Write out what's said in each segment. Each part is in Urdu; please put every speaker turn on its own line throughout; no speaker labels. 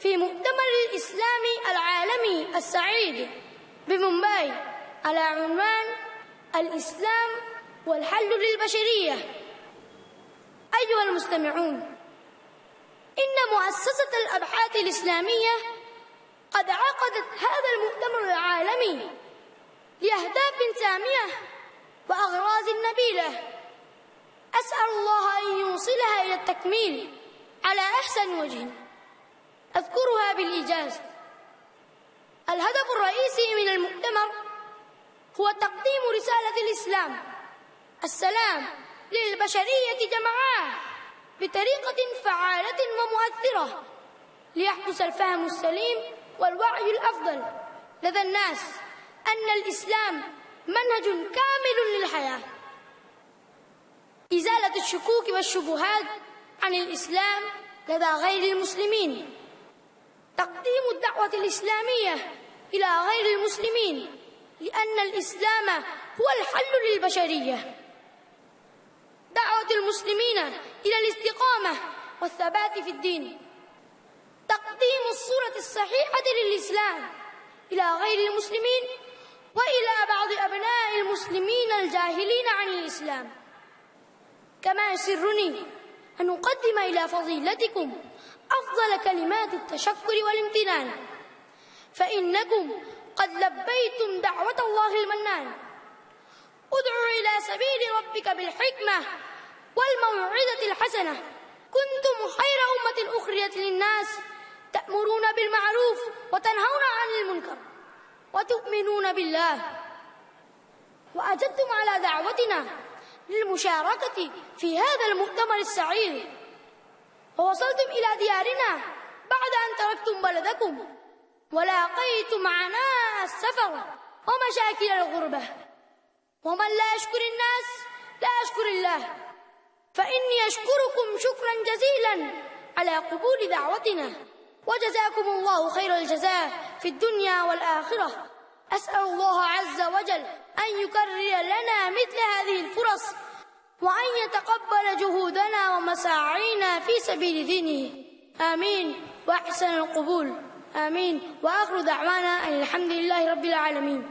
في مؤتمر الإسلامي العالمي السعيد بمومباي على عنوان الإسلام والحل للبشرية. أيها المستمعون، إن مؤسسة الأبحاث الإسلامية قد عقدت هذا المؤتمر العالمي لأهداف سامية وأغراض نبيلة، أسأل الله أن يوصلها إلى التكميل على أحسن وجه. أذكرها بالإيجاز. الهدف الرئيسي من المؤتمر هو تقديم رسالة الإسلام السلام للبشرية جمعاء بطريقة فعالة ومؤثرة، ليحدث الفهم السليم والوعي الأفضل لدى الناس أن الإسلام منهج كامل للحياة. إزالة الشكوك والشبهات عن الإسلام لدى غير المسلمين، تقديم الدعوة الإسلامية إلى غير المسلمين، لأن الإسلام هو الحل للبشرية. دعوة المسلمين إلى الاستقامة والثبات في الدين، تقديم الصورة الصحيحة للإسلام إلى غير المسلمين وإلى بعض أبناء المسلمين الجاهلين عن الإسلام. كما يسرني أن أقدم إلى فضيلتكم أفضل كلمات التشكر والامتنان، فإنكم قد لبيتم دعوة الله المنان. ادعوا إلى سبيل ربك بالحكمة والموعظة الحسنة، كنتم خير أمة أخرجت للناس، تأمرون بالمعروف وتنهون عن المنكر وتؤمنون بالله. وأجبتم على دعوتنا للمشاركة في هذا المؤتمر السعيد، ووصلتم إلى ديارنا بعد أن تركتم بلدكم ولاقيتم عناء السفر ومشاكل الغربة. ومن لا يشكر الناس لا يشكر الله، فإني أشكركم شكرا جزيلا على قبول دعوتنا، وجزاكم الله خير الجزاء في الدنيا والآخرة. أسأل الله عز وجل أن يكرر لنا مثل هذه الفرص، وأن يتقبل جهودنا ومساعينا في سبيل دينه. آمين وأحسن القبول. آمين وآخر دعوانا أن الحمد لله رب العالمين.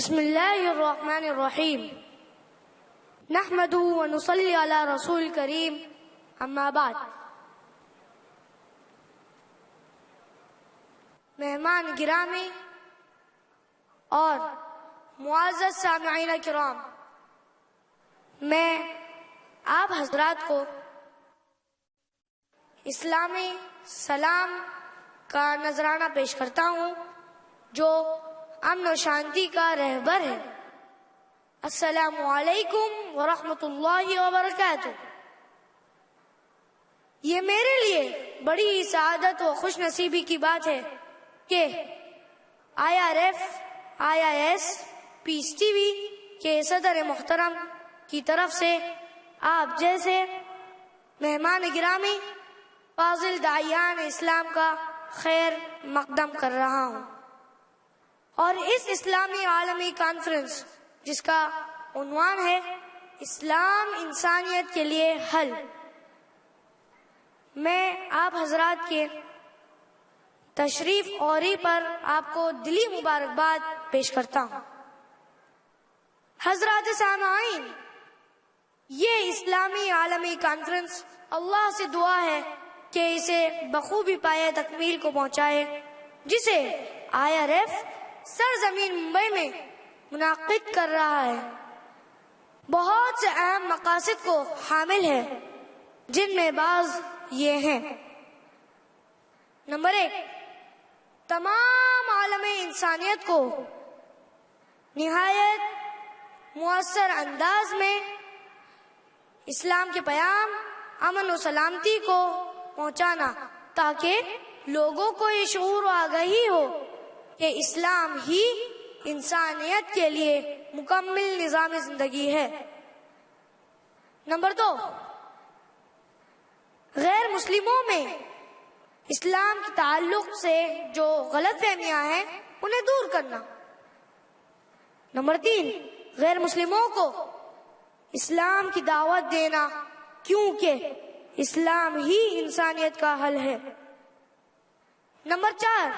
بسم اللہ الرحمن الرحیم نحمد ونصلی علی رسول کریم اما بعد. مہمان گرامی اور معزز سامعین کرام، میں آپ حضرات کو اسلامی سلام کا نذرانہ پیش کرتا ہوں جو امن و شانتی کا رہبر ہے. السلام علیکم ورحمۃ اللہ وبرکاتہ. یہ میرے لیے بڑی سعادت و خوش نصیبی کی بات ہے کہ IRF IIS پیس ٹی وی کے صدر محترم کی طرف سے آپ جیسے مہمان گرامی فاضل داعیان اسلام کا خیر مقدم کر رہا ہوں. اور اس اسلامی عالمی کانفرنس جس کا عنوان ہے اسلام انسانیت کے لیے حل، میں آپ حضرات کے تشریف آوری پر آپ کو دلی مبارکباد پیش کرتا ہوں. حضرات سامعین، یہ اسلامی عالمی کانفرنس اللہ سے دعا ہے کہ اسے بخوبی پائے تکمیل کو پہنچائے، جسے IRF سرزمین ممبئی میں منعقد کر رہا ہے. بہت سے اہم مقاصد کو حامل ہے، جن میں بعض یہ ہیں. نمبر 1، تمام عالم انسانیت کو نہایت مؤثر انداز میں اسلام کے پیام امن و سلامتی کو پہنچانا، تاکہ لوگوں کو یہ شعور و آگاہی ہو کہ اسلام ہی انسانیت کے لیے مکمل نظام زندگی ہے. نمبر 2، غیر مسلموں میں اسلام کے تعلق سے جو غلط فہمیاں ہیں انہیں دور کرنا. نمبر 3، غیر مسلموں کو اسلام کی دعوت دینا، کیونکہ اسلام ہی انسانیت کا حل ہے. نمبر 4،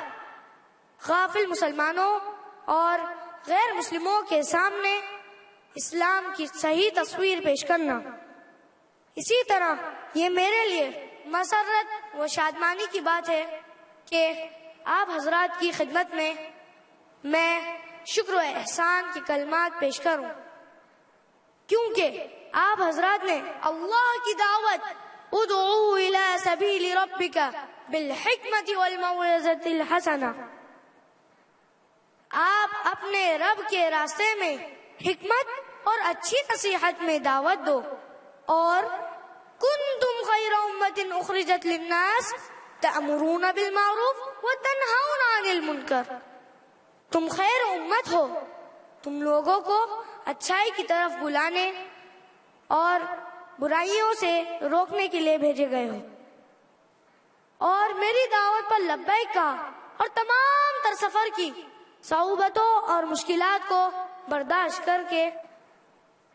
غافل مسلمانوں اور غیر مسلموں کے سامنے اسلام کی صحیح تصویر پیش کرنا. اسی طرح یہ میرے لیے مسرت و شادمانی کی بات ہے کہ آپ حضرات کی خدمت میں شکر و احسان کی کلمات پیش کروں، کیونکہ آپ حضرات نے اللہ کی دعوت ادعو الی سبیل ربک بالحکمت والموعظۃ الحسنہ، آپ اپنے رب کے راستے میں حکمت اور اچھی نصیحت میں دعوت دو. اور کنتم خیر امۃ اخرجت للناس تأمرون بالمعروف وتنہون عن المنکر، تم خیر امت ہو، تم لوگوں کو اچھائی کی طرف بلانے اور برائیوں سے روکنے کے لیے بھیجے گئے ہو. اور میری دعوت پر لبیک کہا اور تمام تر سفر کی صعوبتوں اور مشکلات کو برداشت کر کے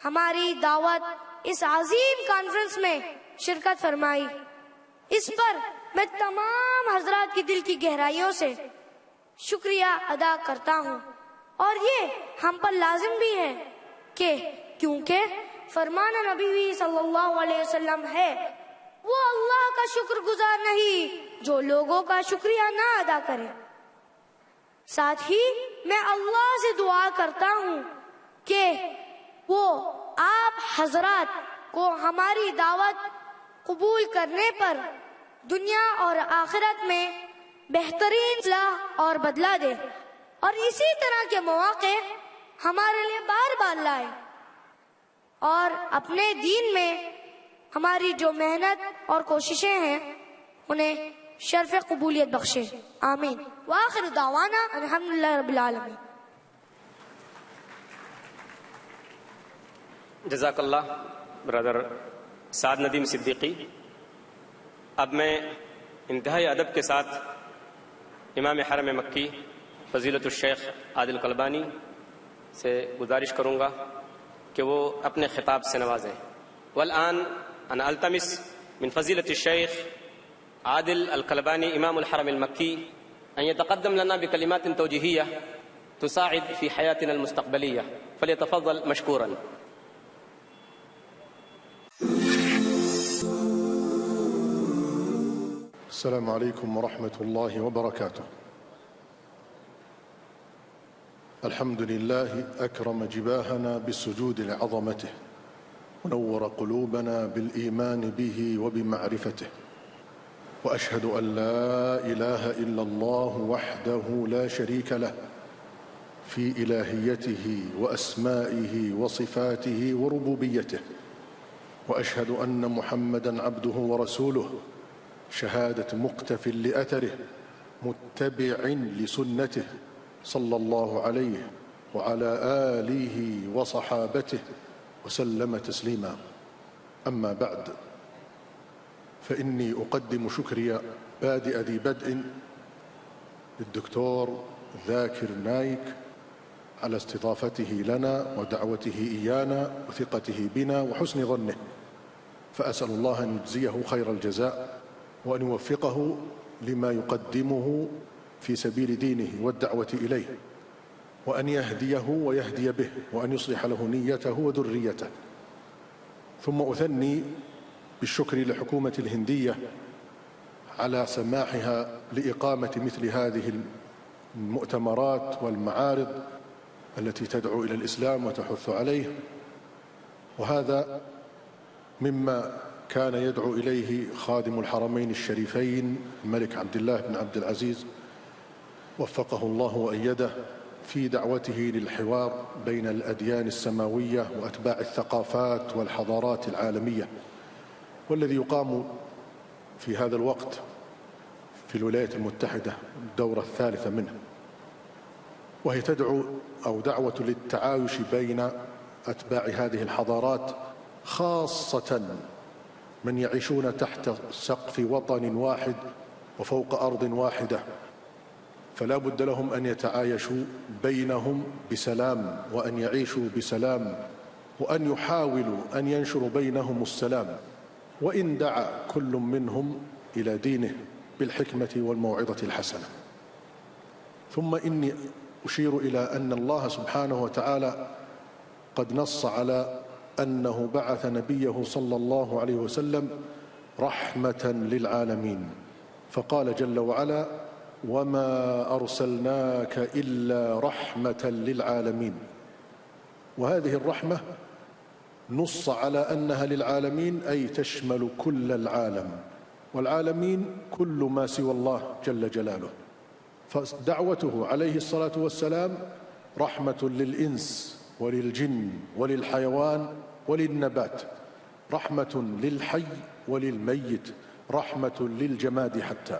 ہماری دعوت اس عظیم کانفرنس میں شرکت فرمائی. اس پر میں تمام حضرات کی دل کی گہرائیوں سے شکریہ ادا کرتا ہوں. اور یہ ہم پر لازم بھی ہے کہ کیونکہ فرمان نبی صلی اللہ علیہ وسلم ہے، وہ اللہ کا شکر گزار نہیں جو لوگوں کا شکریہ نہ ادا کرے. ساتھ ہی میں اللہ سے دعا کرتا ہوں کہ وہ آپ حضرات کو ہماری دعوت قبول کرنے پر دنیا اور آخرت میں بہترین صلاح اور بدلہ دے، اور اسی طرح کے مواقع ہمارے لیے بار بار لائے، اور اپنے دین میں ہماری جو محنت اور کوششیں ہیں انہیں شرف قبولیت بخشے. آمین. وآخر دعوانا الحمدللہ رب العالمین.
جزاک اللہ برادر سعد ندیم صدیقی. اب میں انتہائی ادب کے ساتھ امام حرم مکی فضیلت الشیخ عادل قلبانی سے گزارش کروں گا کہ وہ اپنے خطاب سے نوازیں. والآن انا التمس من فضیلت الشیخ عادل القلبانی امام الحرم المکی ان يتقدم لنا بكلمات توجيهية تساعد في حياتنا المستقبلية. فليتفضل مشكورا.
السلام عليكم ورحمة الله وبركاته. الحمد لله أكرم جباهنا بالسجود لعظمته، ونور قلوبنا بالإيمان به وبمعرفته، وأشهد أن لا إله إلا الله وحده لا شريك له في إلهيته وأسمائه وصفاته وربوبيته، وأشهد أن محمدًا عبده ورسوله شهادة مقتف لأثره متبع لسنته صلى الله عليه وعلى آله وصحابته وسلم تسليما. أما بعد، فإني أقدم شكري بادئ ذي بدء للدكتور ذاكر نايك على استضافته لنا ودعوته إيانا وثقته بنا وحسن ظنه، فأسأل الله أن يجزيه خير الجزاء وأن يوفقه لما يقدمه في سبيل دينه والدعوة إليه، وأن يهديه ويهدي به، وأن يصلح له نيته وذريته. ثم أثني بالشكر لحكومة الهندية على سماحها لإقامة مثل هذه المؤتمرات والمعارض التي تدعو إلى الإسلام وتحث عليه، وهذا مما كان يدعو إليه خادم الحرمين الشريفين الملك عبد الله بن عبد العزيز وفقه الله وأيده في دعوته للحوار بين الأديان السماوية وأتباع الثقافات والحضارات العالمية، والذي يقام في هذا الوقت في الولايات المتحدة الدورة الثالثة منه، وهي تدعو أو دعوة للتعايش بين أتباع هذه الحضارات، خاصة من يعيشون تحت سقف وطن واحد وفوق أرض واحدة، فلا بد لهم أن يتعايشوا بينهم بسلام، وأن يعيشوا بسلام، وأن يحاولوا أن ينشروا بينهم السلام، وإن دعا كل منهم إلى دينه بالحكمة والموعظة الحسنة. ثم إني أشير إلى أن الله سبحانه وتعالى قد نص على أنه بعث نبيه صلى الله عليه وسلم رحمة للعالمين، فقال جل وعلا: وما أرسلناك إلا رحمة للعالمين. وهذه الرحمة نص على أنها للعالمين، أي تشمل كل العالم، والعالمين كل ما سوى الله جل جلاله. فدعوته عليه الصلاة والسلام رحمة للإنس وللجن وللحيوان وللنبات، رحمة للحي وللميت، رحمة للجماد حتى.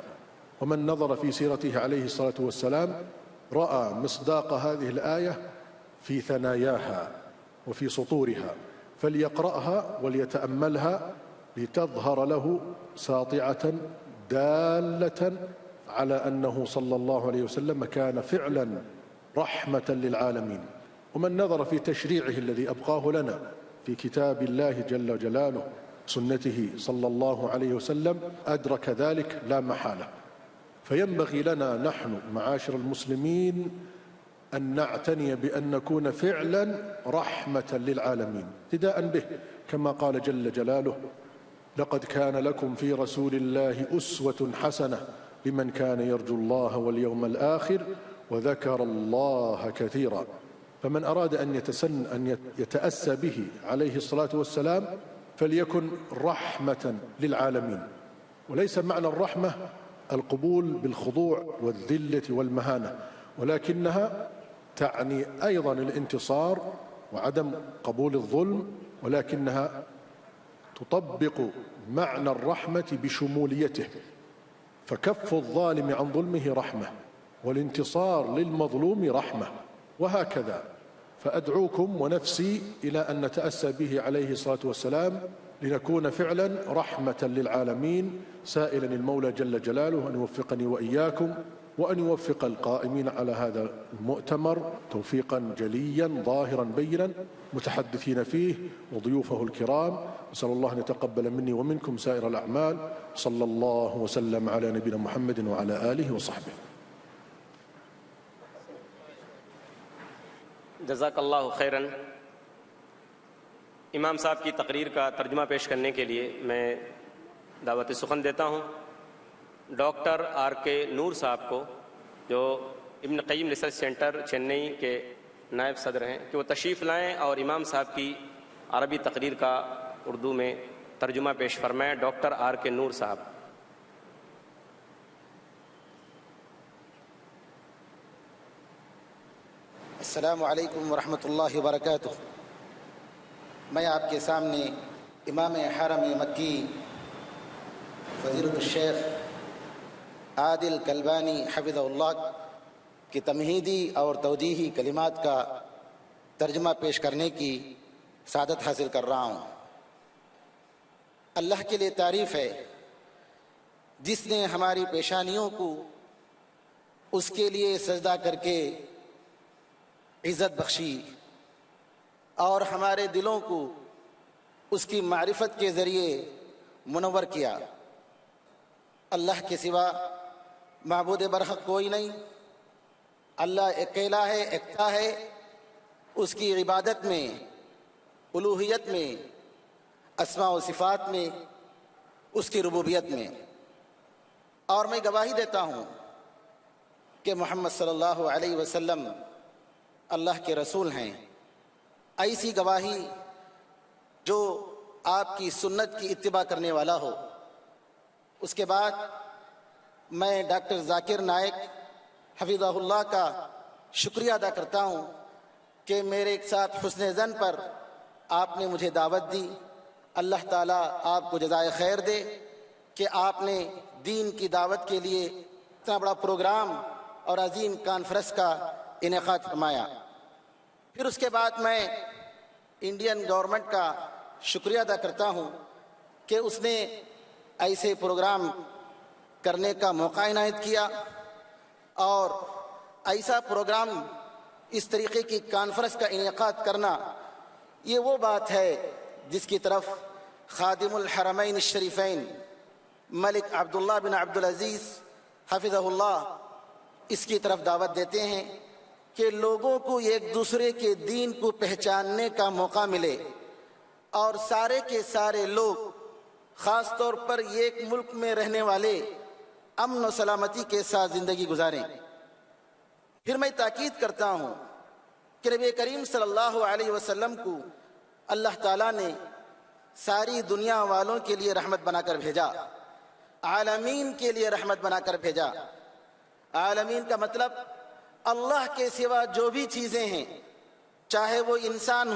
ومن نظر في سيرته عليه الصلاة والسلام رأى مصداق هذه الآية في ثناياها وفي سطورها، فليقرأها وليتأملها لتظهر له ساطعة دالة على أنه صلى الله عليه وسلم كان فعلا رحمة للعالمين. ومن نظر في تشريعه الذي أبقاه لنا في كتاب الله جل جلاله سنته صلى الله عليه وسلم أدرك ذلك لا محالة. فينبغي لنا نحن معاشر المسلمين أن نعتني بأن نكون فعلا رحمة للعالمين، ابتداء به كما قال جل جلاله: لقد كان لكم في رسول الله أسوة حسنة لمن كان يرجو الله واليوم الآخر وذكر الله كثيرا. فمن أراد أن يتأسى به عليه الصلاة والسلام فليكن رحمة للعالمين. وليس معنى الرحمة القبول بالخضوع والذلة والمهانة، ولكنها تعني أيضا الانتصار وعدم قبول الظلم، ولكنها تطبق معنى الرحمة بشموليته، فكف الظالم عن ظلمه رحمة، والانتصار للمظلوم رحمة، وهكذا. فأدعوكم ونفسي إلى أن نتأسى به عليه الصلاة والسلام لنكون فعلا رحمة للعالمين، سائلا المولى جل جلاله أن يوفقني وإياكم، وأن يوفق القائمين على هذا المؤتمر توفيقا جليا ظاهرا بينا، متحدثين فيه وضيوفه الكرام. أسأل الله أن يتقبل مني ومنكم سائر الأعمال. صلى الله وسلم على نبينا محمد وعلى آله وصحبه.
جزاک اللہ خیراً۔ امام صاحب کی تقریر کا ترجمہ پیش کرنے کے لیے میں دعوت سخن دیتا ہوں ڈاکٹر آر کے نور صاحب کو، جو ابن قیم ریسرچ سینٹر چنئی کے نائب صدر ہیں، کہ وہ تشریف لائیں اور امام صاحب کی عربی تقریر کا اردو میں ترجمہ پیش فرمائیں۔ ڈاکٹر آر کے نور صاحب۔
السلام علیکم ورحمۃ اللہ وبرکاتہ۔ میں آپ کے سامنے امام حرم مکی فضیلۃ الشیخ عادل کلبانی حفظہ اللہ کی تمہیدی اور توجیہی کلمات کا ترجمہ پیش کرنے کی سعادت حاصل کر رہا ہوں۔ اللہ کے لیے تعریف ہے جس نے ہماری پیشانیوں کو اس کے لیے سجدہ کر کے عزت بخشی اور ہمارے دلوں کو اس کی معرفت کے ذریعے منور کیا۔ اللہ کے سوا معبود برحق کوئی نہیں، اللہ اکیلا ہے، یکتا ہے، اس کی عبادت میں، الوہیت میں، اسماء و صفات میں، اس کی ربوبیت میں۔ اور میں گواہی دیتا ہوں کہ محمد صلی اللہ علیہ وسلم اللہ کے رسول ہیں۔ ایسی گواہی جو آپ کی سنت کی اتباع کرنے والا ہو۔ اس کے بعد میں ڈاکٹر ذاکر نائک حفظہ اللہ کا شکریہ ادا کرتا ہوں کہ میرے ایک ساتھ حسن ظن پر آپ نے مجھے دعوت دی۔ اللہ تعالیٰ آپ کو جزائے خیر دے کہ آپ نے دین کی دعوت کے لیے اتنا بڑا پروگرام اور عظیم کانفرنس کا انعقاد فرمایا۔ پھر اس کے بعد میں انڈین گورنمنٹ کا شکریہ ادا کرتا ہوں کہ اس نے ایسے پروگرام کرنے کا موقع عنایت کیا، اور ایسا پروگرام اس طریقے کی کانفرنس کا انعقاد کرنا، یہ وہ بات ہے جس کی طرف خادم الحرمین الشریفین ملک عبداللہ بن عبدالعزیز حفظہ اللہ اس کی طرف دعوت دیتے ہیں کہ لوگوں کو ایک دوسرے کے دین کو پہچاننے کا موقع ملے، اور سارے کے سارے لوگ خاص طور پر ایک ملک میں رہنے والے امن و سلامتی کے ساتھ زندگی گزاریں۔ پھر میں تاکید کرتا ہوں کہ نبی کریم صلی اللہ علیہ وسلم کو اللہ تعالیٰ نے ساری دنیا والوں کے لیے رحمت بنا کر بھیجا، عالمین کے لیے رحمت بنا کر بھیجا۔ عالمین کا مطلب اللہ کے سوا جو بھی چیزیں ہیں، چاہے وہ انسان ہو،